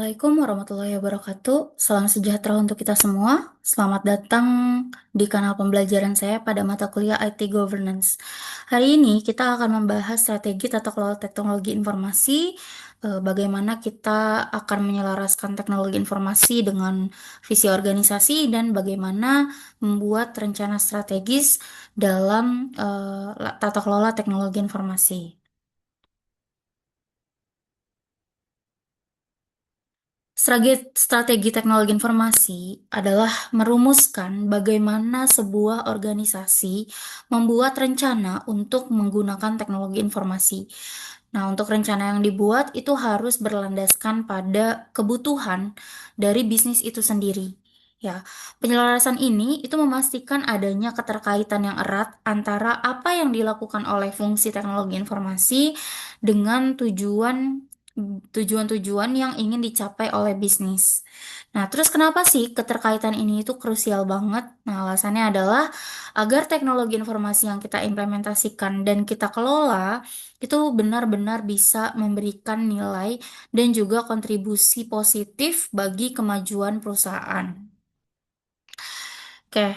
Assalamualaikum warahmatullahi wabarakatuh. Salam sejahtera untuk kita semua. Selamat datang di kanal pembelajaran saya pada mata kuliah IT Governance. Hari ini kita akan membahas strategi tata kelola teknologi informasi, bagaimana kita akan menyelaraskan teknologi informasi dengan visi organisasi, dan bagaimana membuat rencana strategis dalam tata kelola teknologi informasi. Strategi teknologi informasi adalah merumuskan bagaimana sebuah organisasi membuat rencana untuk menggunakan teknologi informasi. Nah, untuk rencana yang dibuat itu harus berlandaskan pada kebutuhan dari bisnis itu sendiri. Ya, penyelarasan ini itu memastikan adanya keterkaitan yang erat antara apa yang dilakukan oleh fungsi teknologi informasi dengan tujuan-tujuan yang ingin dicapai oleh bisnis. Nah, terus kenapa sih keterkaitan ini itu krusial banget? Nah, alasannya adalah agar teknologi informasi yang kita implementasikan dan kita kelola itu benar-benar bisa memberikan nilai dan juga kontribusi positif bagi kemajuan perusahaan. Oke,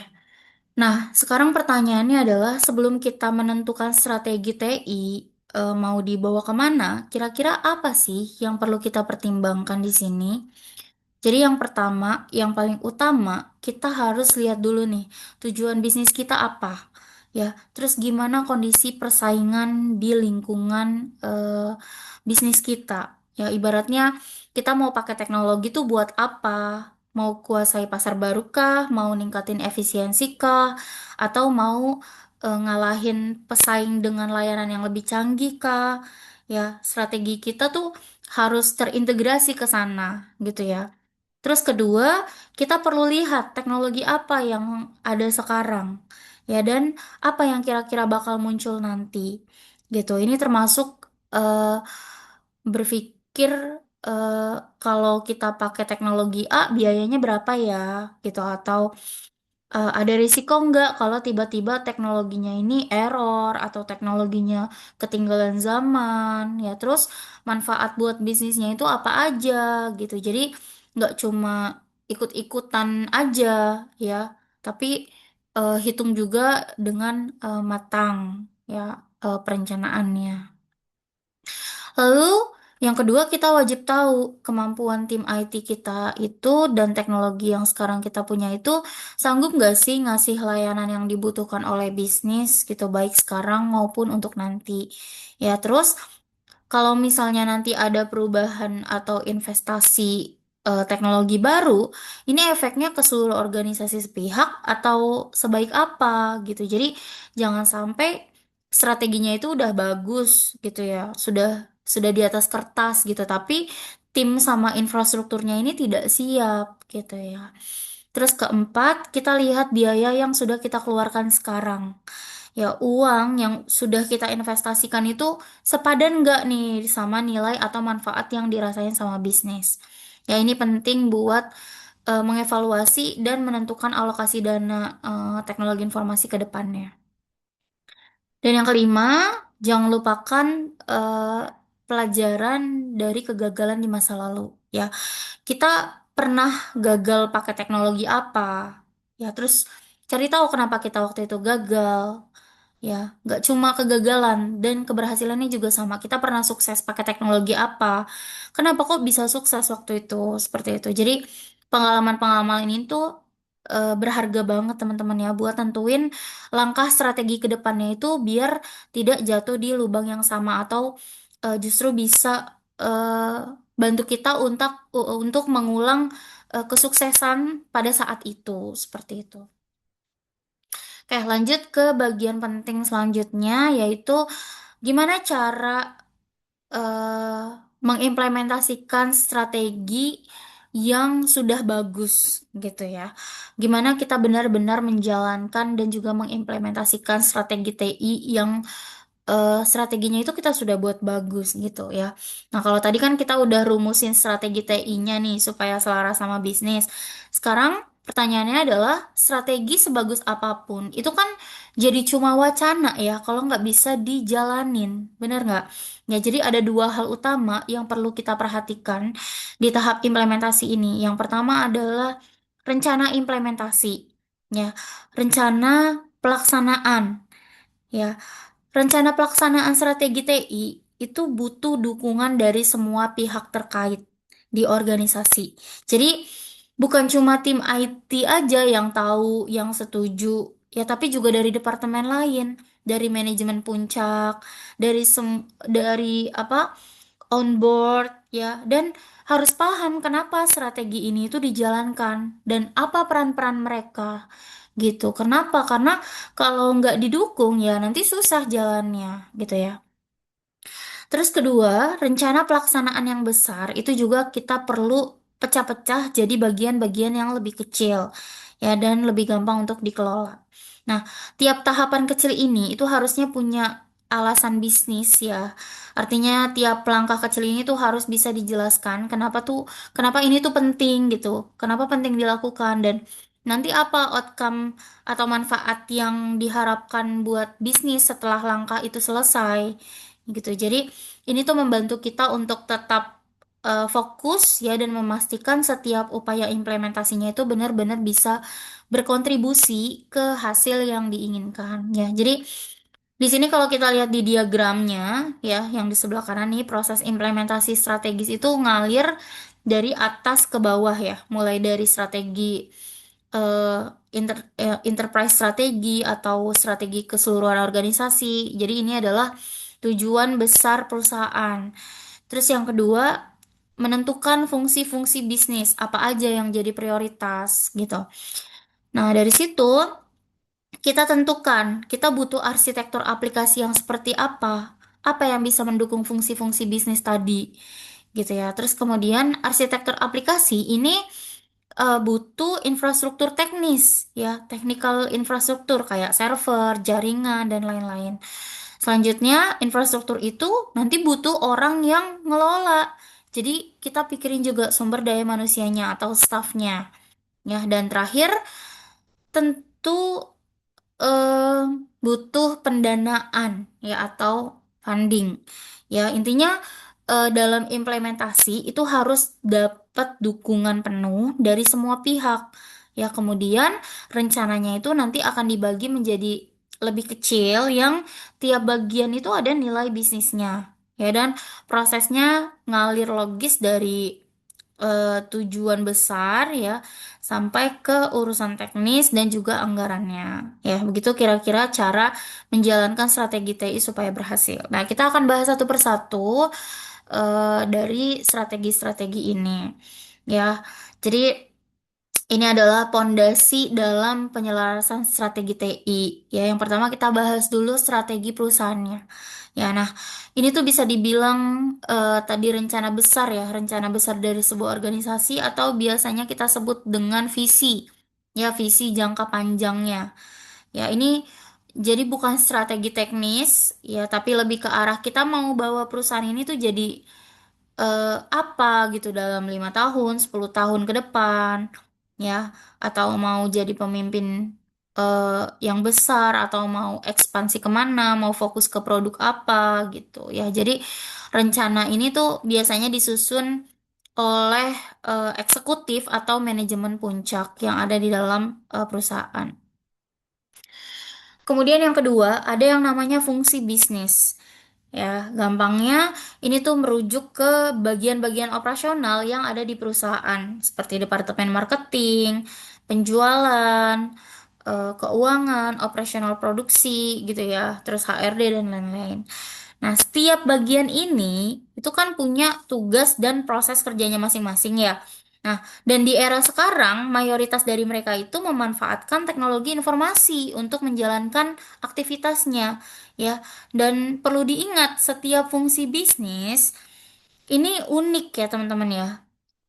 nah sekarang pertanyaannya adalah sebelum kita menentukan strategi TI mau dibawa kemana, kira-kira apa sih yang perlu kita pertimbangkan di sini? Jadi yang pertama, yang paling utama, kita harus lihat dulu nih, tujuan bisnis kita apa, ya. Terus gimana kondisi persaingan di lingkungan bisnis kita. Ya, ibaratnya kita mau pakai teknologi tuh buat apa? Mau kuasai pasar baru kah? Mau ningkatin efisiensi kah? Atau mau ngalahin pesaing dengan layanan yang lebih canggih kah? Ya, strategi kita tuh harus terintegrasi ke sana gitu ya. Terus kedua, kita perlu lihat teknologi apa yang ada sekarang, ya, dan apa yang kira-kira bakal muncul nanti, gitu. Ini termasuk berpikir kalau kita pakai teknologi A, biayanya berapa ya, gitu, atau ada risiko nggak kalau tiba-tiba teknologinya ini error atau teknologinya ketinggalan zaman, ya. Terus manfaat buat bisnisnya itu apa aja gitu. Jadi nggak cuma ikut-ikutan aja, ya, tapi hitung juga dengan matang, ya, perencanaannya. Lalu, yang kedua, kita wajib tahu kemampuan tim IT kita itu dan teknologi yang sekarang kita punya itu sanggup nggak sih ngasih layanan yang dibutuhkan oleh bisnis gitu, baik sekarang maupun untuk nanti. Ya, terus kalau misalnya nanti ada perubahan atau investasi teknologi baru, ini efeknya ke seluruh organisasi sepihak atau sebaik apa gitu. Jadi jangan sampai strateginya itu udah bagus gitu ya, sudah di atas kertas gitu, tapi tim sama infrastrukturnya ini tidak siap gitu ya. Terus keempat, kita lihat biaya yang sudah kita keluarkan sekarang. Ya, uang yang sudah kita investasikan itu sepadan nggak nih sama nilai atau manfaat yang dirasain sama bisnis. Ya, ini penting buat mengevaluasi dan menentukan alokasi dana teknologi informasi ke depannya. Dan yang kelima, jangan lupakan eh, pelajaran dari kegagalan di masa lalu. Ya, kita pernah gagal pakai teknologi apa? Ya, terus cari tahu kenapa kita waktu itu gagal. Ya, nggak cuma kegagalan dan keberhasilannya juga sama. Kita pernah sukses pakai teknologi apa? Kenapa kok bisa sukses waktu itu? Seperti itu. Jadi pengalaman-pengalaman ini tuh berharga banget teman-teman ya buat tentuin langkah strategi ke depannya itu biar tidak jatuh di lubang yang sama atau justru bisa bantu kita untuk mengulang kesuksesan pada saat itu seperti itu. Oke, lanjut ke bagian penting selanjutnya, yaitu gimana cara eh, mengimplementasikan strategi yang sudah bagus gitu ya. Gimana kita benar-benar menjalankan dan juga mengimplementasikan strategi TI yang strateginya itu kita sudah buat bagus gitu ya. Nah, kalau tadi kan kita udah rumusin strategi TI-nya nih supaya selaras sama bisnis. Sekarang pertanyaannya adalah strategi sebagus apapun itu kan jadi cuma wacana ya kalau nggak bisa dijalanin, bener nggak? Ya, jadi ada dua hal utama yang perlu kita perhatikan di tahap implementasi ini. Yang pertama adalah rencana implementasi, ya, rencana pelaksanaan, ya. Rencana pelaksanaan strategi TI itu butuh dukungan dari semua pihak terkait di organisasi. Jadi bukan cuma tim IT aja yang tahu, yang setuju, ya tapi juga dari departemen lain, dari manajemen puncak, dari apa on board ya, dan harus paham kenapa strategi ini itu dijalankan dan apa peran-peran mereka gitu. Kenapa? Karena kalau nggak didukung ya nanti susah jalannya gitu ya. Terus kedua, rencana pelaksanaan yang besar itu juga kita perlu pecah-pecah jadi bagian-bagian yang lebih kecil ya dan lebih gampang untuk dikelola. Nah, tiap tahapan kecil ini itu harusnya punya alasan bisnis ya. Artinya tiap langkah kecil ini tuh harus bisa dijelaskan kenapa ini tuh penting gitu. Kenapa penting dilakukan dan nanti apa outcome atau manfaat yang diharapkan buat bisnis setelah langkah itu selesai gitu. Jadi ini tuh membantu kita untuk tetap fokus ya dan memastikan setiap upaya implementasinya itu benar-benar bisa berkontribusi ke hasil yang diinginkan ya. Jadi di sini kalau kita lihat di diagramnya ya yang di sebelah kanan nih proses implementasi strategis itu ngalir dari atas ke bawah ya, mulai dari strategi enterprise strategi atau strategi keseluruhan organisasi. Jadi ini adalah tujuan besar perusahaan. Terus yang kedua, menentukan fungsi-fungsi bisnis apa aja yang jadi prioritas gitu. Nah, dari situ kita tentukan kita butuh arsitektur aplikasi yang seperti apa yang bisa mendukung fungsi-fungsi bisnis tadi gitu ya. Terus kemudian arsitektur aplikasi ini butuh infrastruktur teknis ya, technical infrastruktur kayak server, jaringan dan lain-lain. Selanjutnya, infrastruktur itu nanti butuh orang yang ngelola. Jadi kita pikirin juga sumber daya manusianya atau staffnya ya. Dan terakhir, tentu eh, butuh pendanaan ya atau funding. Ya, intinya dalam implementasi itu harus dapat dukungan penuh dari semua pihak. Ya, kemudian rencananya itu nanti akan dibagi menjadi lebih kecil yang tiap bagian itu ada nilai bisnisnya. Ya, dan prosesnya ngalir logis dari tujuan besar ya sampai ke urusan teknis dan juga anggarannya. Ya, begitu kira-kira cara menjalankan strategi TI supaya berhasil. Nah, kita akan bahas satu persatu dari strategi-strategi ini. Ya, jadi ini adalah pondasi dalam penyelarasan strategi TI. Ya, yang pertama kita bahas dulu strategi perusahaannya. Ya, nah, ini tuh bisa dibilang tadi rencana besar ya, rencana besar dari sebuah organisasi atau biasanya kita sebut dengan visi. Ya, visi jangka panjangnya. Ya, ini jadi bukan strategi teknis, ya, tapi lebih ke arah kita mau bawa perusahaan ini tuh jadi apa gitu dalam 5 tahun, 10 tahun ke depan, ya, atau mau jadi pemimpin yang besar, atau mau ekspansi kemana, mau fokus ke produk apa gitu, ya. Jadi rencana ini tuh biasanya disusun oleh eksekutif atau manajemen puncak yang ada di dalam perusahaan. Kemudian yang kedua, ada yang namanya fungsi bisnis. Ya, gampangnya ini tuh merujuk ke bagian-bagian operasional yang ada di perusahaan, seperti departemen marketing, penjualan, keuangan, operasional produksi gitu ya, terus HRD dan lain-lain. Nah, setiap bagian ini itu kan punya tugas dan proses kerjanya masing-masing ya. Nah, dan di era sekarang, mayoritas dari mereka itu memanfaatkan teknologi informasi untuk menjalankan aktivitasnya, ya. Dan perlu diingat, setiap fungsi bisnis ini unik ya, teman-teman ya.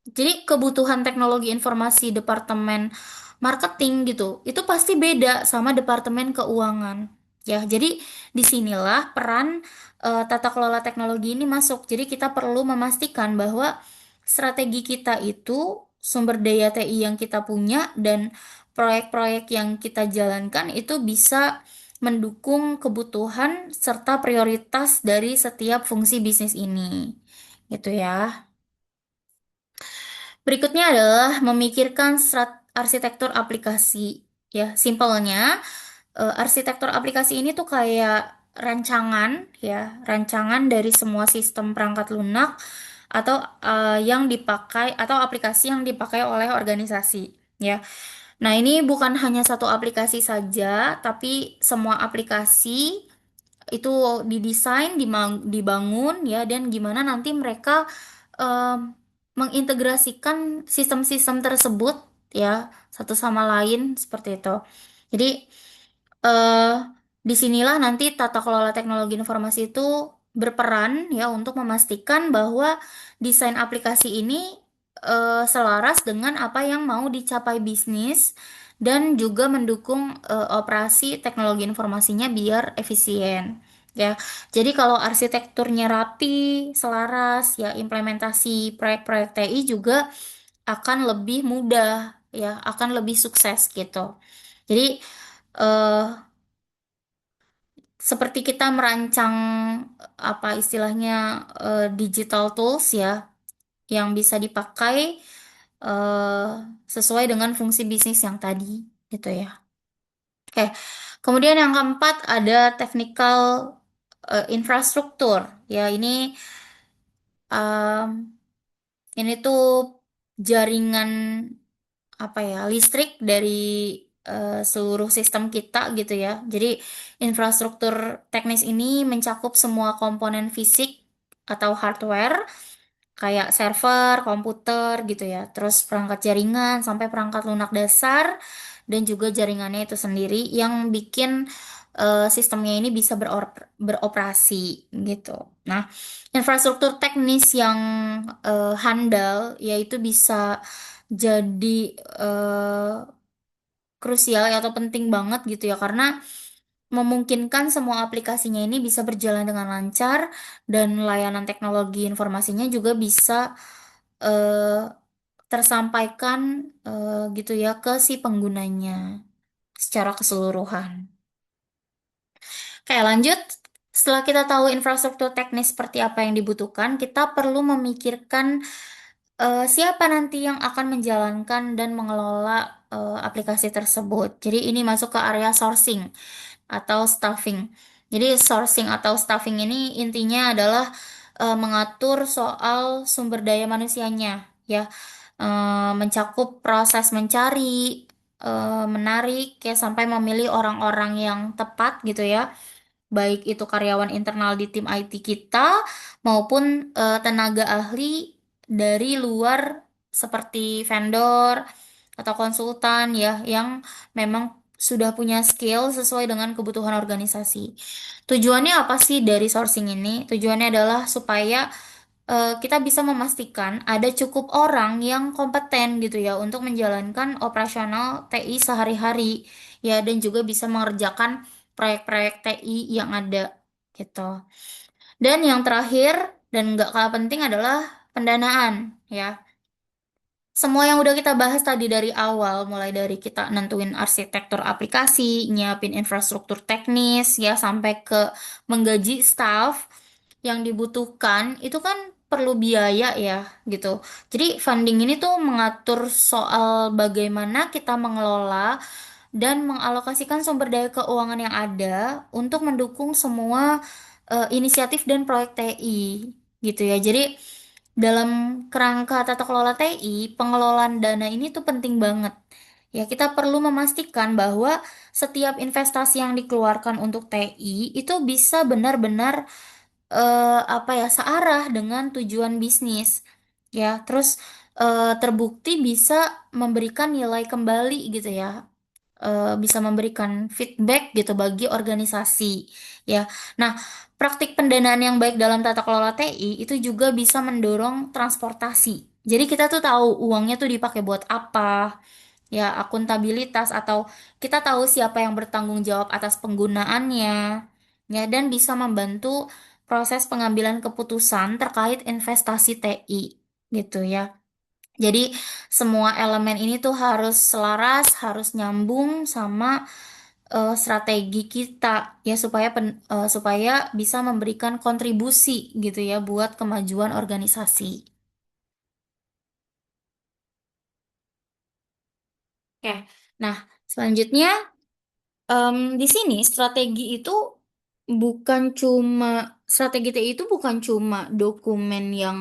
Jadi kebutuhan teknologi informasi departemen marketing gitu, itu pasti beda sama departemen keuangan. Ya, jadi disinilah peran tata kelola teknologi ini masuk. Jadi kita perlu memastikan bahwa strategi kita itu sumber daya TI yang kita punya dan proyek-proyek yang kita jalankan itu bisa mendukung kebutuhan serta prioritas dari setiap fungsi bisnis ini. Gitu ya. Berikutnya adalah memikirkan arsitektur aplikasi. Ya, simpelnya arsitektur aplikasi ini tuh kayak rancangan ya, rancangan dari semua sistem perangkat lunak atau yang dipakai atau aplikasi yang dipakai oleh organisasi ya. Nah, ini bukan hanya satu aplikasi saja, tapi semua aplikasi itu didesain, dibangun ya, dan gimana nanti mereka em, mengintegrasikan sistem-sistem tersebut ya satu sama lain seperti itu. Jadi eh disinilah nanti tata kelola teknologi informasi itu berperan ya untuk memastikan bahwa desain aplikasi ini selaras dengan apa yang mau dicapai bisnis dan juga mendukung operasi teknologi informasinya biar efisien. Ya, jadi kalau arsitekturnya rapi, selaras, ya implementasi proyek-proyek TI juga akan lebih mudah, ya, akan lebih sukses gitu. Jadi eh seperti kita merancang apa istilahnya digital tools ya yang bisa dipakai eh, sesuai dengan fungsi bisnis yang tadi gitu ya. Oke, kemudian yang keempat ada technical infrastruktur. Ya, um, ini tuh jaringan apa ya listrik dari seluruh sistem kita gitu ya. Jadi infrastruktur teknis ini mencakup semua komponen fisik atau hardware kayak server, komputer gitu ya. Terus perangkat jaringan sampai perangkat lunak dasar dan juga jaringannya itu sendiri yang bikin sistemnya ini bisa beroperasi gitu. Nah, infrastruktur teknis yang handal yaitu bisa jadi eh, krusial atau penting banget gitu ya karena memungkinkan semua aplikasinya ini bisa berjalan dengan lancar dan layanan teknologi informasinya juga bisa eh, tersampaikan gitu ya ke si penggunanya secara keseluruhan. Oke, lanjut. Setelah kita tahu infrastruktur teknis seperti apa yang dibutuhkan, kita perlu memikirkan siapa nanti yang akan menjalankan dan mengelola aplikasi tersebut. Jadi ini masuk ke area sourcing atau staffing. Jadi sourcing atau staffing ini intinya adalah mengatur soal sumber daya manusianya, ya. Mencakup proses mencari, menarik, ya sampai memilih orang-orang yang tepat gitu ya baik itu karyawan internal di tim IT kita maupun tenaga ahli dari luar seperti vendor atau konsultan ya yang memang sudah punya skill sesuai dengan kebutuhan organisasi. Tujuannya apa sih dari sourcing ini? Tujuannya adalah supaya kita bisa memastikan ada cukup orang yang kompeten gitu ya untuk menjalankan operasional TI sehari-hari ya dan juga bisa mengerjakan proyek-proyek TI yang ada gitu. Dan yang terakhir dan nggak kalah penting adalah pendanaan ya. Semua yang udah kita bahas tadi dari awal, mulai dari kita nentuin arsitektur aplikasi, nyiapin infrastruktur teknis, ya, sampai ke menggaji staff yang dibutuhkan, itu kan perlu biaya ya, gitu. Jadi funding ini tuh mengatur soal bagaimana kita mengelola dan mengalokasikan sumber daya keuangan yang ada untuk mendukung semua inisiatif dan proyek TI, gitu ya. Jadi dalam kerangka tata kelola TI, pengelolaan dana ini tuh penting banget. Ya, kita perlu memastikan bahwa setiap investasi yang dikeluarkan untuk TI itu bisa benar-benar apa ya, searah dengan tujuan bisnis. Ya, terus terbukti bisa memberikan nilai kembali gitu ya bisa memberikan feedback gitu bagi organisasi ya. Nah, praktik pendanaan yang baik dalam tata kelola TI itu juga bisa mendorong transportasi. Jadi kita tuh tahu uangnya tuh dipakai buat apa, ya akuntabilitas atau kita tahu siapa yang bertanggung jawab atas penggunaannya, ya dan bisa membantu proses pengambilan keputusan terkait investasi TI gitu ya. Jadi semua elemen ini tuh harus selaras, harus nyambung sama strategi kita ya supaya bisa memberikan kontribusi gitu ya buat kemajuan organisasi. Oke, nah selanjutnya di sini strategi TI itu bukan cuma dokumen yang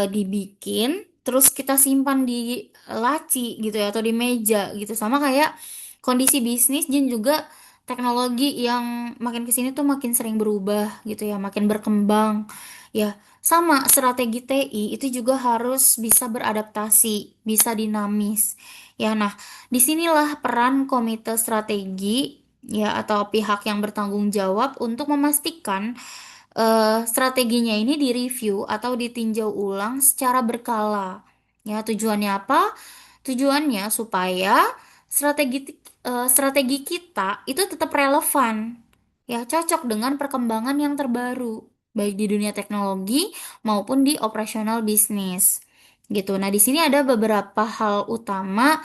dibikin terus kita simpan di laci gitu ya atau di meja gitu sama kayak kondisi bisnis dan juga teknologi yang makin kesini tuh makin sering berubah gitu ya makin berkembang ya sama strategi TI itu juga harus bisa beradaptasi bisa dinamis ya nah disinilah peran komite strategi ya atau pihak yang bertanggung jawab untuk memastikan strateginya ini direview atau ditinjau ulang secara berkala. Ya, tujuannya apa? Tujuannya supaya strategi kita itu tetap relevan. Ya, cocok dengan perkembangan yang terbaru, baik di dunia teknologi maupun di operasional bisnis. Gitu. Nah, di sini ada beberapa hal utama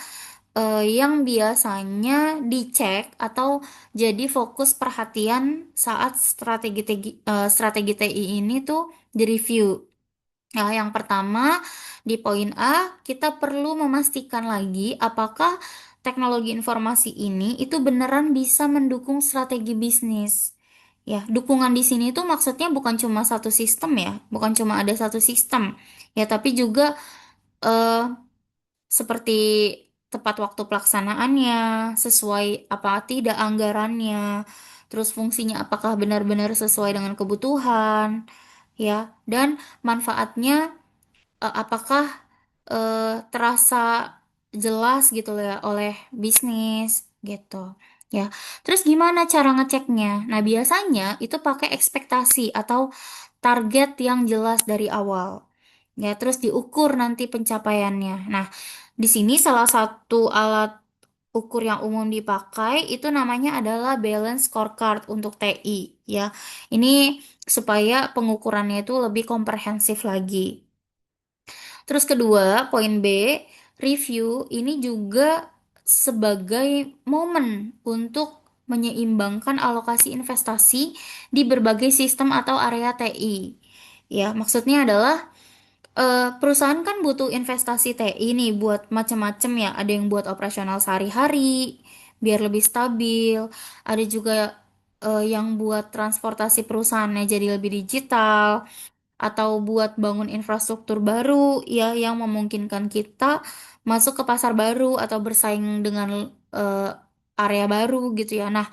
yang biasanya dicek atau jadi fokus perhatian saat strategi TI ini tuh direview. Nah, yang pertama di poin A kita perlu memastikan lagi apakah teknologi informasi ini itu beneran bisa mendukung strategi bisnis. Ya, dukungan di sini tuh maksudnya bukan cuma satu sistem ya, bukan cuma ada satu sistem. Ya, tapi juga eh, seperti tepat waktu pelaksanaannya, sesuai apa tidak anggarannya, terus fungsinya apakah benar-benar sesuai dengan kebutuhan, ya, dan manfaatnya apakah terasa jelas gitu ya oleh bisnis gitu. Ya, terus gimana cara ngeceknya? Nah, biasanya itu pakai ekspektasi atau target yang jelas dari awal. Ya, terus diukur nanti pencapaiannya. Nah, di sini salah satu alat ukur yang umum dipakai itu namanya adalah balance scorecard untuk TI ya. Ini supaya pengukurannya itu lebih komprehensif lagi. Terus kedua, poin B, review ini juga sebagai momen untuk menyeimbangkan alokasi investasi di berbagai sistem atau area TI. Ya, maksudnya adalah perusahaan kan butuh investasi TI nih buat macam-macam ya. Ada yang buat operasional sehari-hari biar lebih stabil. Ada juga yang buat transportasi perusahaannya jadi lebih digital atau buat bangun infrastruktur baru ya yang memungkinkan kita masuk ke pasar baru atau bersaing dengan area baru gitu ya. Nah,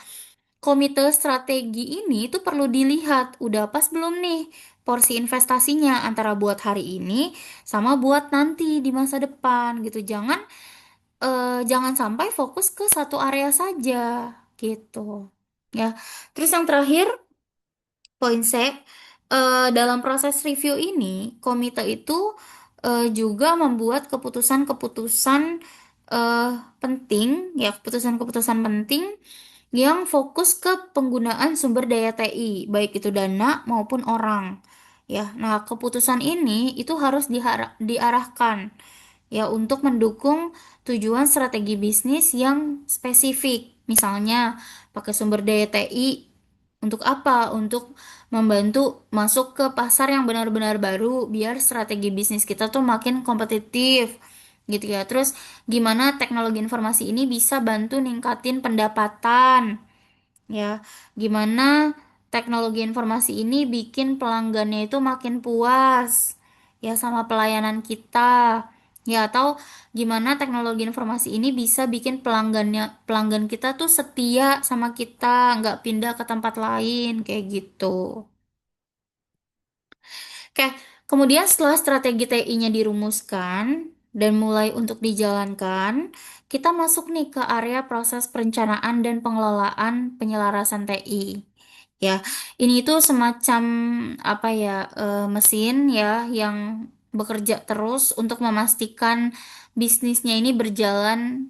komite strategi ini tuh perlu dilihat udah pas belum nih porsi investasinya antara buat hari ini sama buat nanti di masa depan gitu. Jangan sampai fokus ke satu area saja gitu. Ya. Terus yang terakhir poin C, dalam proses review ini, komite itu juga membuat keputusan-keputusan eh, penting, ya keputusan-keputusan penting yang fokus ke penggunaan sumber daya TI, baik itu dana maupun orang. Ya, nah keputusan ini itu harus diarahkan ya untuk mendukung tujuan strategi bisnis yang spesifik. Misalnya pakai sumber daya TI untuk apa? Untuk membantu masuk ke pasar yang benar-benar baru biar strategi bisnis kita tuh makin kompetitif gitu ya. Terus gimana teknologi informasi ini bisa bantu ningkatin pendapatan ya. Gimana teknologi informasi ini bikin pelanggannya itu makin puas ya sama pelayanan kita. Ya, atau gimana teknologi informasi ini bisa bikin pelanggan kita tuh setia sama kita, nggak pindah ke tempat lain kayak gitu. Oke, kemudian setelah strategi TI-nya dirumuskan dan mulai untuk dijalankan, kita masuk nih ke area proses perencanaan dan pengelolaan penyelarasan TI. Ya, ini itu semacam apa ya, mesin ya yang bekerja terus untuk memastikan bisnisnya ini berjalan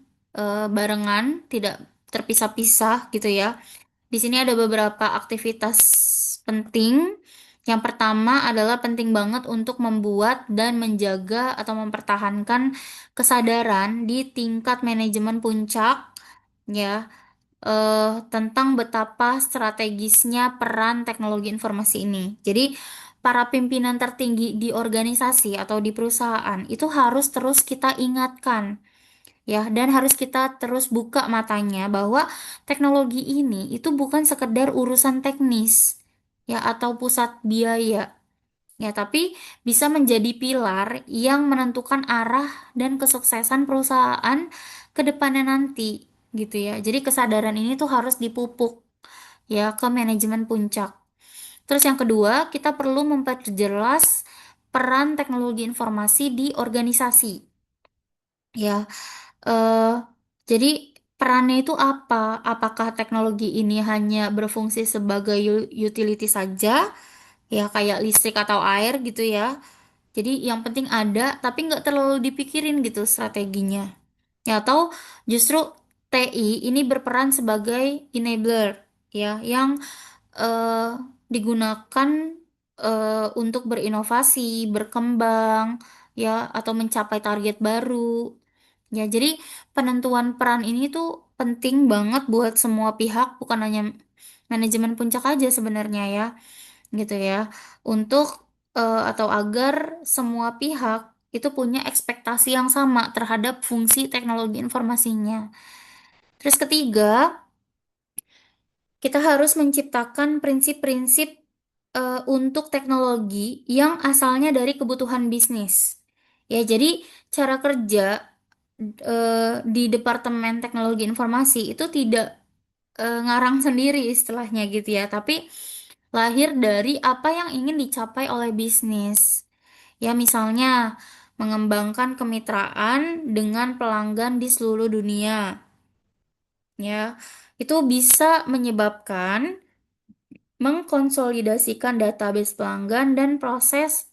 barengan, tidak terpisah-pisah gitu ya. Di sini ada beberapa aktivitas penting Yang pertama adalah penting banget untuk membuat dan menjaga atau mempertahankan kesadaran di tingkat manajemen puncak, ya, tentang betapa strategisnya peran teknologi informasi ini. Jadi, para pimpinan tertinggi di organisasi atau di perusahaan itu harus terus kita ingatkan, ya, dan harus kita terus buka matanya bahwa teknologi ini itu bukan sekedar urusan teknis, ya, atau pusat biaya. Ya, tapi bisa menjadi pilar yang menentukan arah dan kesuksesan perusahaan ke depannya nanti, gitu ya. Jadi kesadaran ini tuh harus dipupuk ya ke manajemen puncak. Terus yang kedua, kita perlu memperjelas peran teknologi informasi di organisasi. Ya, eh, jadi perannya itu apa? Apakah teknologi ini hanya berfungsi sebagai utility saja, ya kayak listrik atau air gitu ya? Jadi yang penting ada, tapi nggak terlalu dipikirin gitu strateginya. Ya, atau justru TI ini berperan sebagai enabler, ya, yang eh, digunakan untuk berinovasi, berkembang, ya, atau mencapai target baru. Ya, jadi penentuan peran ini tuh penting banget buat semua pihak, bukan hanya manajemen puncak aja sebenarnya ya, gitu ya, untuk atau agar semua pihak itu punya ekspektasi yang sama terhadap fungsi teknologi informasinya. Terus ketiga, kita harus menciptakan prinsip-prinsip untuk teknologi yang asalnya dari kebutuhan bisnis. Ya, jadi cara kerja di Departemen Teknologi Informasi itu tidak ngarang sendiri istilahnya gitu ya, tapi lahir dari apa yang ingin dicapai oleh bisnis. Ya, misalnya mengembangkan kemitraan dengan pelanggan di seluruh dunia. Ya, itu bisa menyebabkan mengkonsolidasikan database pelanggan dan proses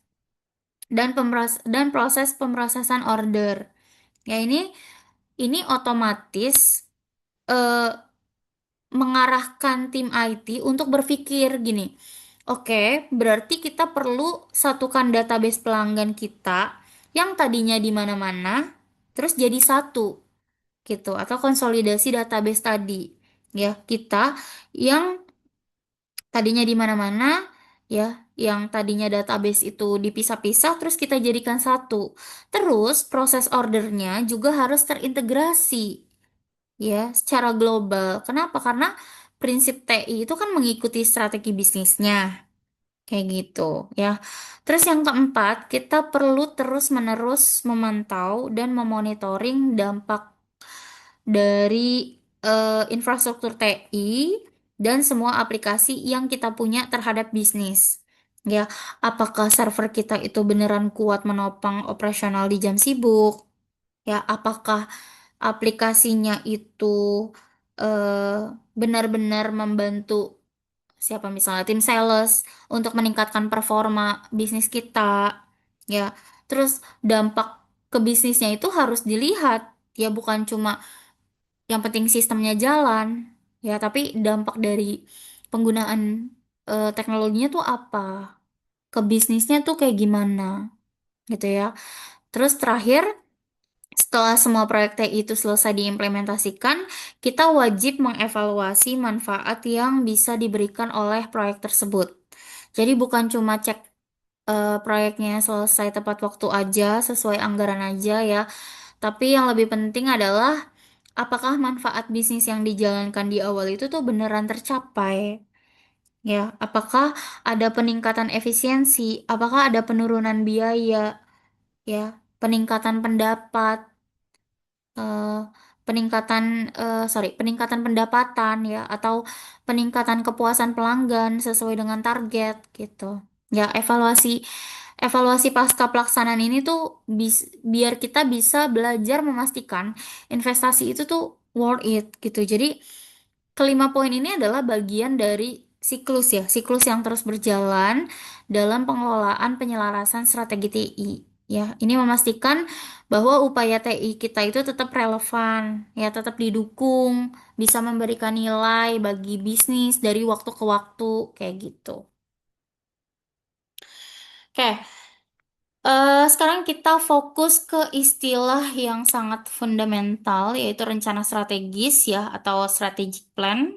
pemrosesan order. Ya, ini otomatis eh, mengarahkan tim IT untuk berpikir gini. Oke, berarti kita perlu satukan database pelanggan kita yang tadinya di mana-mana, terus jadi satu gitu, atau konsolidasi database tadi. Ya, kita yang tadinya di mana-mana, ya, yang tadinya database itu dipisah-pisah, terus kita jadikan satu. Terus proses ordernya juga harus terintegrasi, ya, secara global. Kenapa? Karena prinsip TI itu kan mengikuti strategi bisnisnya, kayak gitu, ya. Terus yang keempat, kita perlu terus-menerus memantau dan memonitoring dampak dari infrastruktur TI dan semua aplikasi yang kita punya terhadap bisnis. Ya, apakah server kita itu beneran kuat menopang operasional di jam sibuk? Ya, apakah aplikasinya itu eh, benar-benar membantu siapa misalnya tim sales untuk meningkatkan performa bisnis kita, ya. Terus dampak ke bisnisnya itu harus dilihat, ya, bukan cuma yang penting sistemnya jalan, ya, tapi dampak dari penggunaan teknologinya tuh apa, ke bisnisnya tuh kayak gimana, gitu ya. Terus terakhir, setelah semua proyek TI itu selesai diimplementasikan, kita wajib mengevaluasi manfaat yang bisa diberikan oleh proyek tersebut. Jadi bukan cuma cek proyeknya selesai tepat waktu aja, sesuai anggaran aja ya. Tapi yang lebih penting adalah apakah manfaat bisnis yang dijalankan di awal itu tuh beneran tercapai. Ya, apakah ada peningkatan efisiensi, apakah ada penurunan biaya, ya, peningkatan pendapat, eh, peningkatan pendapatan ya, atau peningkatan kepuasan pelanggan sesuai dengan target gitu. Ya, evaluasi evaluasi pasca pelaksanaan ini tuh biar kita bisa belajar memastikan investasi itu tuh worth it gitu. Jadi kelima poin ini adalah bagian dari siklus ya, siklus yang terus berjalan dalam pengelolaan penyelarasan strategi TI. Ya, ini memastikan bahwa upaya TI kita itu tetap relevan, ya, tetap didukung, bisa memberikan nilai bagi bisnis dari waktu ke waktu, kayak gitu. Oke, sekarang kita fokus ke istilah yang sangat fundamental, yaitu rencana strategis ya, atau strategic plan.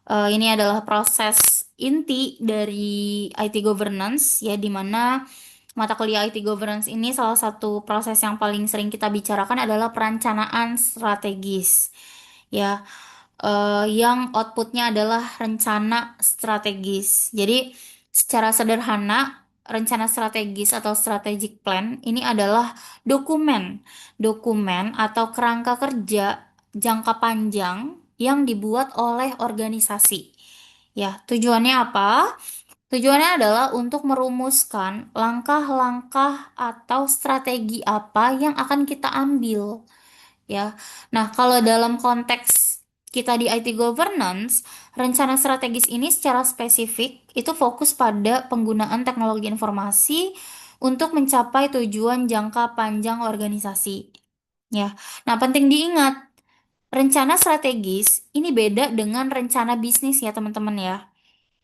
Ini adalah proses inti dari IT governance ya, di mana mata kuliah IT governance ini salah satu proses yang paling sering kita bicarakan adalah perencanaan strategis ya, yang outputnya adalah rencana strategis. Jadi secara sederhana rencana strategis atau strategic plan ini adalah dokumen dokumen atau kerangka kerja jangka panjang yang dibuat oleh organisasi. Ya, tujuannya apa? Tujuannya adalah untuk merumuskan langkah-langkah atau strategi apa yang akan kita ambil, ya. Nah, kalau dalam konteks kita di IT governance, rencana strategis ini secara spesifik itu fokus pada penggunaan teknologi informasi untuk mencapai tujuan jangka panjang organisasi. Ya. Nah, penting diingat, rencana strategis ini beda dengan rencana bisnis ya, teman-teman ya,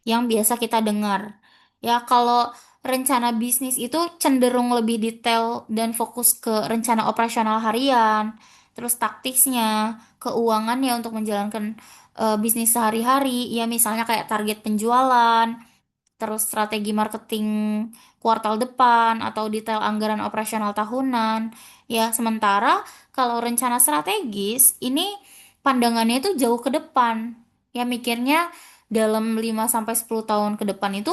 yang biasa kita dengar. Ya, kalau rencana bisnis itu cenderung lebih detail dan fokus ke rencana operasional harian, terus taktisnya, keuangannya untuk menjalankan bisnis sehari-hari, ya misalnya kayak target penjualan, terus strategi marketing kuartal depan atau detail anggaran operasional tahunan. Ya, sementara kalau rencana strategis ini pandangannya itu jauh ke depan. Ya, mikirnya dalam 5 sampai 10 tahun ke depan itu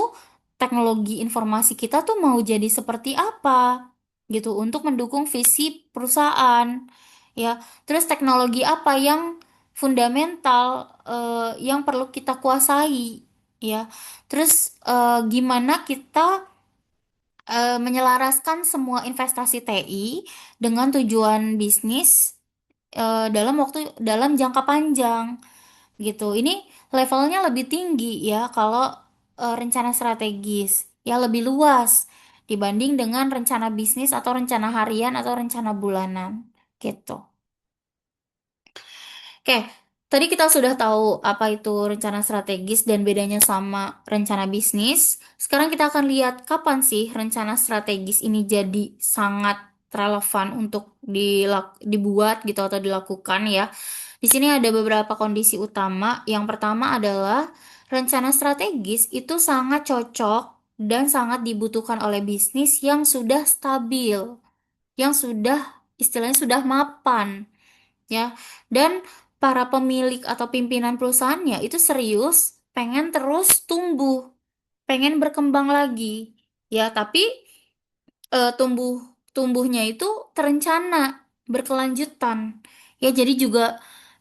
teknologi informasi kita tuh mau jadi seperti apa gitu untuk mendukung visi perusahaan. Ya, terus teknologi apa yang fundamental, yang perlu kita kuasai, ya. Terus gimana kita menyelaraskan semua investasi TI dengan tujuan bisnis dalam jangka panjang gitu. Ini levelnya lebih tinggi ya kalau rencana strategis, ya lebih luas dibanding dengan rencana bisnis atau rencana harian atau rencana bulanan gitu. Oke, tadi kita sudah tahu apa itu rencana strategis dan bedanya sama rencana bisnis. Sekarang kita akan lihat kapan sih rencana strategis ini jadi sangat relevan untuk dibuat gitu atau dilakukan ya. Di sini ada beberapa kondisi utama. Yang pertama adalah rencana strategis itu sangat cocok dan sangat dibutuhkan oleh bisnis yang sudah stabil, yang sudah istilahnya sudah mapan ya. Dan para pemilik atau pimpinan perusahaannya itu serius pengen terus tumbuh, pengen berkembang lagi ya, tapi tumbuhnya itu terencana, berkelanjutan ya.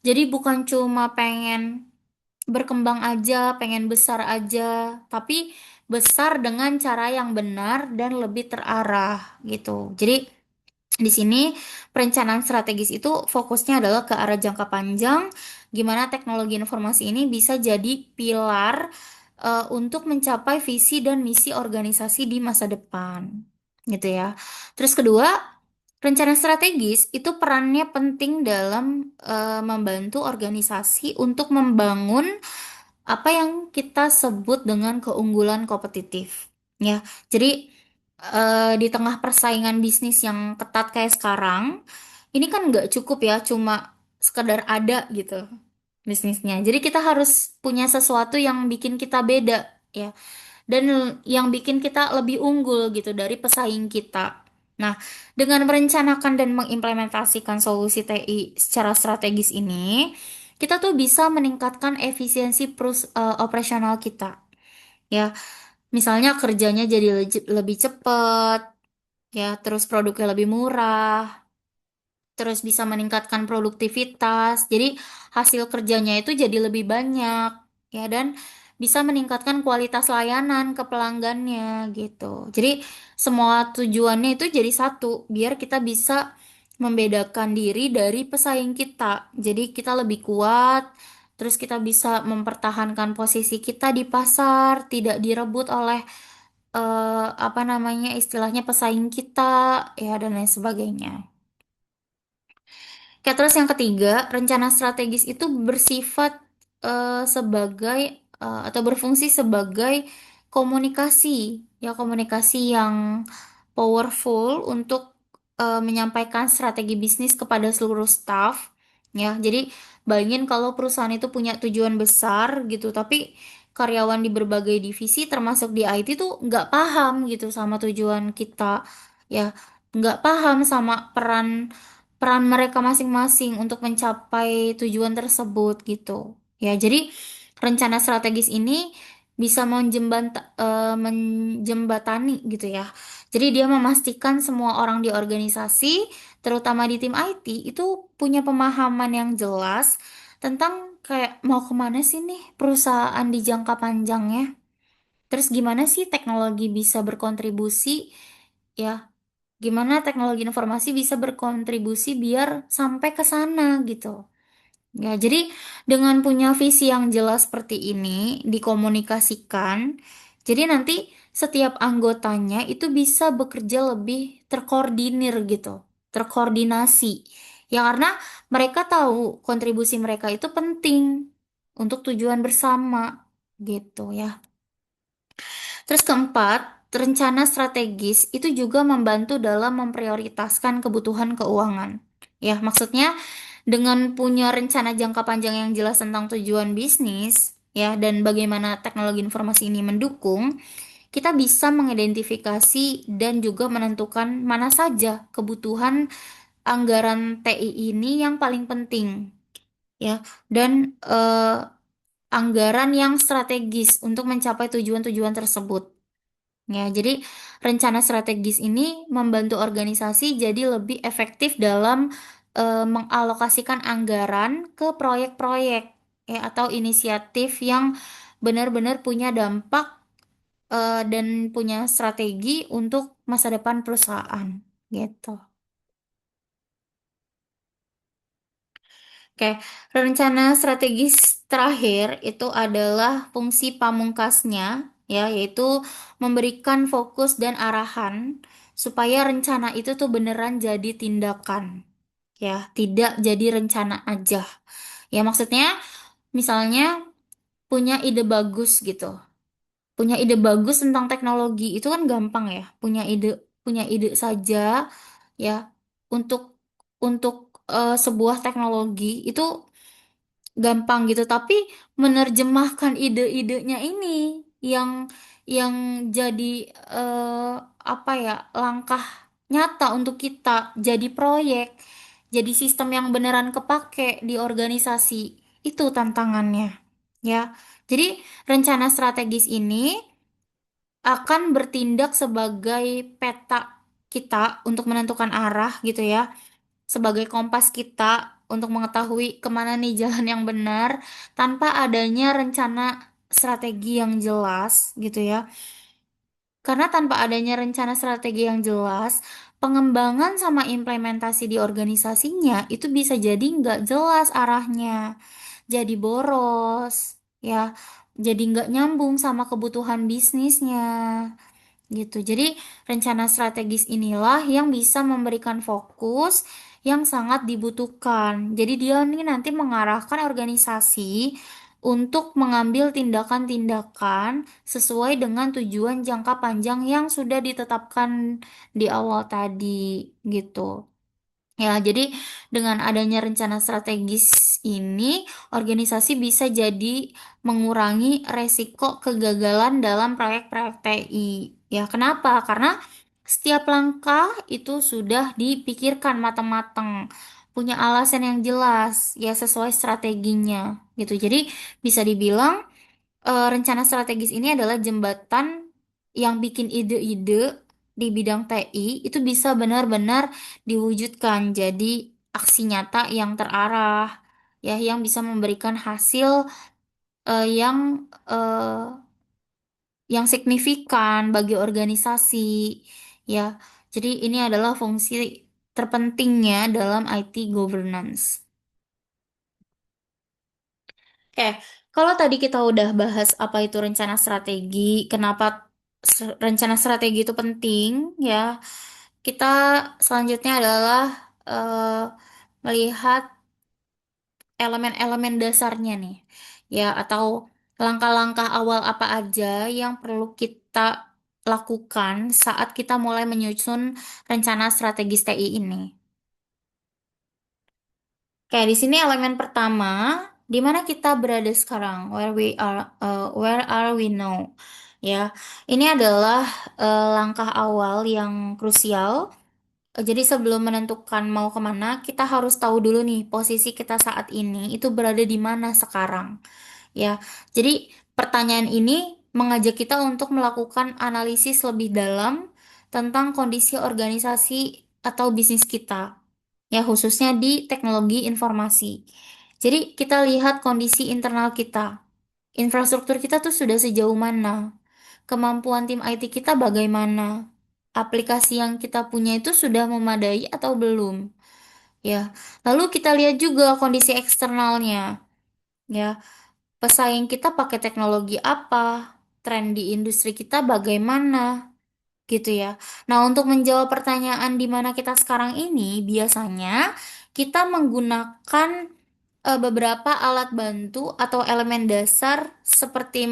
Jadi bukan cuma pengen berkembang aja, pengen besar aja, tapi besar dengan cara yang benar dan lebih terarah gitu. Jadi di sini perencanaan strategis itu fokusnya adalah ke arah jangka panjang, gimana teknologi informasi ini bisa jadi pilar untuk mencapai visi dan misi organisasi di masa depan, gitu ya. Terus kedua, rencana strategis itu perannya penting dalam membantu organisasi untuk membangun apa yang kita sebut dengan keunggulan kompetitif. Ya, jadi di tengah persaingan bisnis yang ketat kayak sekarang, ini kan nggak cukup ya cuma sekedar ada gitu bisnisnya. Jadi kita harus punya sesuatu yang bikin kita beda ya, dan yang bikin kita lebih unggul gitu dari pesaing kita. Nah, dengan merencanakan dan mengimplementasikan solusi TI secara strategis ini, kita tuh bisa meningkatkan efisiensi operasional kita. Ya, misalnya kerjanya jadi lebih cepat, ya, terus produknya lebih murah, terus bisa meningkatkan produktivitas. Jadi hasil kerjanya itu jadi lebih banyak, ya, dan bisa meningkatkan kualitas layanan ke pelanggannya gitu. Jadi semua tujuannya itu jadi satu, biar kita bisa membedakan diri dari pesaing kita. Jadi kita lebih kuat, terus kita bisa mempertahankan posisi kita di pasar, tidak direbut oleh apa namanya istilahnya pesaing kita, ya, dan lain sebagainya. Oke, terus yang ketiga, rencana strategis itu bersifat sebagai atau berfungsi sebagai komunikasi, ya komunikasi yang powerful untuk menyampaikan strategi bisnis kepada seluruh staff. Ya, jadi bayangin kalau perusahaan itu punya tujuan besar gitu, tapi karyawan di berbagai divisi termasuk di IT tuh nggak paham gitu sama tujuan kita, ya nggak paham sama peran peran mereka masing-masing untuk mencapai tujuan tersebut gitu. Ya, jadi rencana strategis ini bisa menjembatani gitu ya. Jadi dia memastikan semua orang di organisasi, terutama di tim IT, itu punya pemahaman yang jelas tentang kayak mau kemana sih nih perusahaan di jangka panjangnya. Terus gimana sih teknologi bisa berkontribusi ya? Gimana teknologi informasi bisa berkontribusi biar sampai ke sana gitu. Ya, jadi dengan punya visi yang jelas seperti ini dikomunikasikan, jadi nanti setiap anggotanya itu bisa bekerja lebih terkoordinir gitu, terkoordinasi. Ya karena mereka tahu kontribusi mereka itu penting untuk tujuan bersama gitu ya. Terus keempat, rencana strategis itu juga membantu dalam memprioritaskan kebutuhan keuangan. Ya, maksudnya dengan punya rencana jangka panjang yang jelas tentang tujuan bisnis, ya, dan bagaimana teknologi informasi ini mendukung, kita bisa mengidentifikasi dan juga menentukan mana saja kebutuhan anggaran TI ini yang paling penting, ya, dan anggaran yang strategis untuk mencapai tujuan-tujuan tersebut. Ya, jadi rencana strategis ini membantu organisasi jadi lebih efektif dalam mengalokasikan anggaran ke proyek-proyek ya atau inisiatif yang benar-benar punya dampak dan punya strategi untuk masa depan perusahaan gitu. Oke, rencana strategis terakhir itu adalah fungsi pamungkasnya, ya, yaitu memberikan fokus dan arahan supaya rencana itu tuh beneran jadi tindakan, ya, tidak jadi rencana aja. Ya, maksudnya misalnya punya ide bagus gitu, punya ide bagus tentang teknologi itu kan gampang ya, punya ide saja, ya, untuk untuk sebuah teknologi itu gampang gitu tapi menerjemahkan ide-idenya ini yang yang jadi eh, apa ya langkah nyata untuk kita jadi proyek jadi sistem yang beneran kepake di organisasi itu tantangannya ya jadi rencana strategis ini akan bertindak sebagai peta kita untuk menentukan arah gitu ya sebagai kompas kita untuk mengetahui kemana nih jalan yang benar tanpa adanya rencana strategi yang jelas gitu ya. Karena tanpa adanya rencana strategi yang jelas, pengembangan sama implementasi di organisasinya itu bisa jadi nggak jelas arahnya, jadi boros, ya, jadi nggak nyambung sama kebutuhan bisnisnya gitu. Jadi rencana strategis inilah yang bisa memberikan fokus yang sangat dibutuhkan. Jadi dia nih nanti mengarahkan organisasi untuk mengambil tindakan-tindakan sesuai dengan tujuan jangka panjang yang sudah ditetapkan di awal tadi gitu. Ya, jadi dengan adanya rencana strategis ini, organisasi bisa jadi mengurangi resiko kegagalan dalam proyek-proyek TI. Ya, kenapa? Karena setiap langkah itu sudah dipikirkan matang-matang, punya alasan yang jelas, ya sesuai strateginya, gitu. Jadi bisa dibilang rencana strategis ini adalah jembatan yang bikin ide-ide di bidang TI itu bisa benar-benar diwujudkan jadi aksi nyata yang terarah, ya, yang bisa memberikan hasil yang signifikan bagi organisasi, ya. Jadi ini adalah fungsi terpentingnya dalam IT governance. Oke, kalau tadi kita udah bahas apa itu rencana strategi, kenapa rencana strategi itu penting, ya. Kita selanjutnya adalah eh, melihat elemen-elemen dasarnya nih, ya, atau Langkah-langkah awal apa aja yang perlu kita lakukan saat kita mulai menyusun rencana strategis TI ini? Kayak di sini elemen pertama, di mana kita berada sekarang, where are we now? Ya, ini adalah langkah awal yang krusial. Jadi sebelum menentukan mau kemana, kita harus tahu dulu nih posisi kita saat ini itu berada di mana sekarang. Ya, jadi pertanyaan ini mengajak kita untuk melakukan analisis lebih dalam tentang kondisi organisasi atau bisnis kita, ya khususnya di teknologi informasi. Jadi kita lihat kondisi internal kita, infrastruktur kita tuh sudah sejauh mana, kemampuan tim IT kita bagaimana, aplikasi yang kita punya itu sudah memadai atau belum, ya. Lalu kita lihat juga kondisi eksternalnya, ya. Pesaing kita pakai teknologi apa, tren di industri kita bagaimana, gitu ya. Nah, untuk menjawab pertanyaan di mana kita sekarang ini, biasanya kita menggunakan beberapa alat bantu atau elemen dasar seperti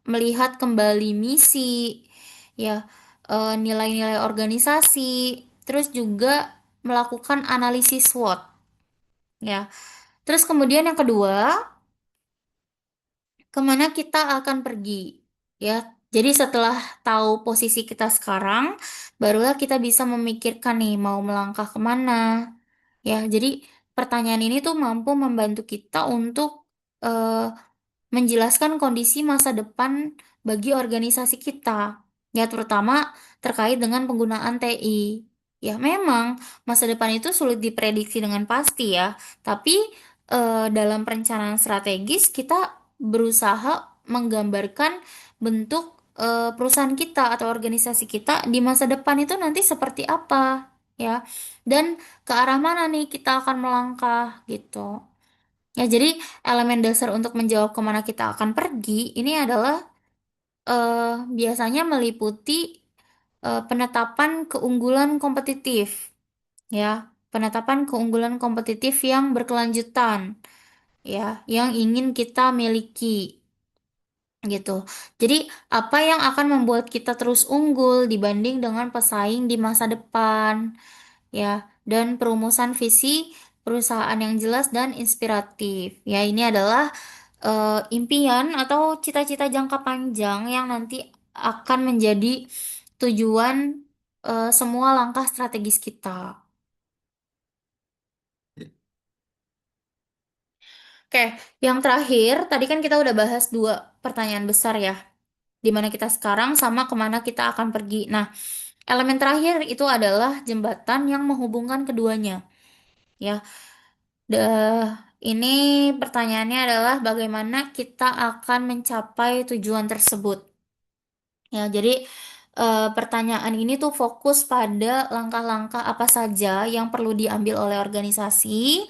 melihat kembali misi, ya, nilai-nilai organisasi, terus juga melakukan analisis SWOT, ya. Terus kemudian yang kedua, kemana kita akan pergi, ya. Jadi setelah tahu posisi kita sekarang, barulah kita bisa memikirkan nih mau melangkah kemana, ya. Jadi pertanyaan ini tuh mampu membantu kita untuk eh, menjelaskan kondisi masa depan bagi organisasi kita, ya terutama terkait dengan penggunaan TI. Ya memang masa depan itu sulit diprediksi dengan pasti ya, tapi dalam perencanaan strategis kita berusaha menggambarkan bentuk perusahaan kita atau organisasi kita di masa depan itu nanti seperti apa, ya, dan ke arah mana nih kita akan melangkah gitu. Ya, jadi elemen dasar untuk menjawab kemana kita akan pergi ini adalah eh, biasanya meliputi penetapan keunggulan kompetitif, ya, penetapan keunggulan kompetitif yang berkelanjutan, ya, yang ingin kita miliki, gitu. Jadi, apa yang akan membuat kita terus unggul dibanding dengan pesaing di masa depan, ya, dan perumusan visi perusahaan yang jelas dan inspiratif. Ya, ini adalah impian atau cita-cita jangka panjang yang nanti akan menjadi tujuan semua langkah strategis kita. Oke, yang terakhir, tadi kan kita udah bahas dua pertanyaan besar ya, di mana kita sekarang sama kemana kita akan pergi. Nah, elemen terakhir itu adalah jembatan yang menghubungkan keduanya. Ya, ini pertanyaannya adalah bagaimana kita akan mencapai tujuan tersebut. Ya, jadi pertanyaan ini tuh fokus pada langkah-langkah apa saja yang perlu diambil oleh organisasi,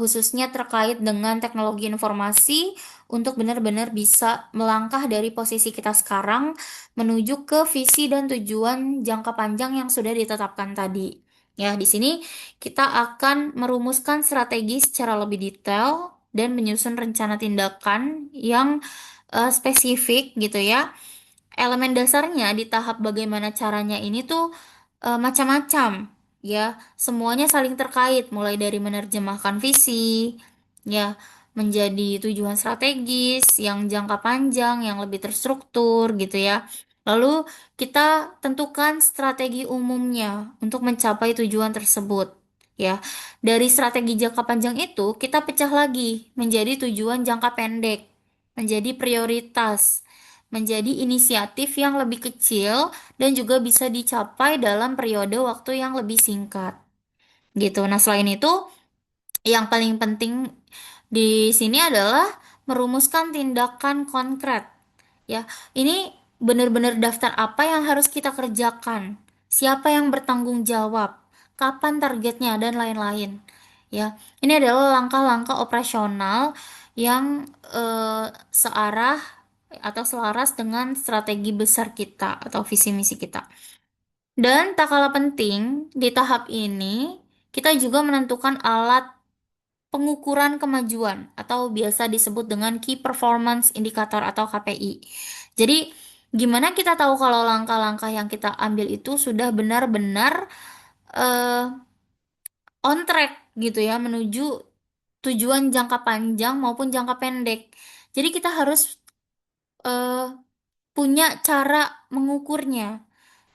khususnya terkait dengan teknologi informasi untuk benar-benar bisa melangkah dari posisi kita sekarang menuju ke visi dan tujuan jangka panjang yang sudah ditetapkan tadi. Ya, di sini kita akan merumuskan strategi secara lebih detail dan menyusun rencana tindakan yang spesifik gitu ya. Elemen dasarnya di tahap bagaimana caranya ini tuh macam-macam, ya, semuanya saling terkait mulai dari menerjemahkan visi, ya, menjadi tujuan strategis yang jangka panjang yang lebih terstruktur gitu ya. Lalu kita tentukan strategi umumnya untuk mencapai tujuan tersebut, ya. Dari strategi jangka panjang itu kita pecah lagi menjadi tujuan jangka pendek, menjadi prioritas, menjadi inisiatif yang lebih kecil dan juga bisa dicapai dalam periode waktu yang lebih singkat. Gitu. Nah, selain itu, yang paling penting di sini adalah merumuskan tindakan konkret. Ya, ini benar-benar daftar apa yang harus kita kerjakan, siapa yang bertanggung jawab, kapan targetnya, dan lain-lain. Ya, ini adalah langkah-langkah operasional yang searah atau selaras dengan strategi besar kita atau visi misi kita. Dan tak kalah penting, di tahap ini kita juga menentukan alat pengukuran kemajuan atau biasa disebut dengan Key Performance Indicator atau KPI. Jadi, gimana kita tahu kalau langkah-langkah yang kita ambil itu sudah benar-benar eh, on track gitu ya menuju tujuan jangka panjang maupun jangka pendek. Jadi kita harus eh, punya cara mengukurnya.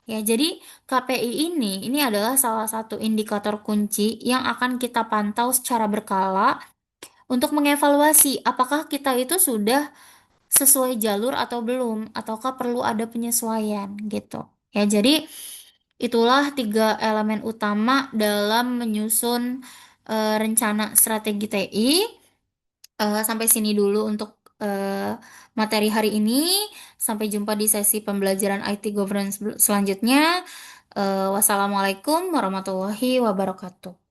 Ya, jadi KPI ini adalah salah satu indikator kunci yang akan kita pantau secara berkala untuk mengevaluasi apakah kita itu sudah sesuai jalur atau belum, ataukah perlu ada penyesuaian gitu. Ya, jadi itulah tiga elemen utama dalam menyusun rencana strategi TI. Sampai sini dulu untuk materi hari ini. Sampai jumpa di sesi pembelajaran IT Governance selanjutnya. Wassalamualaikum warahmatullahi wabarakatuh.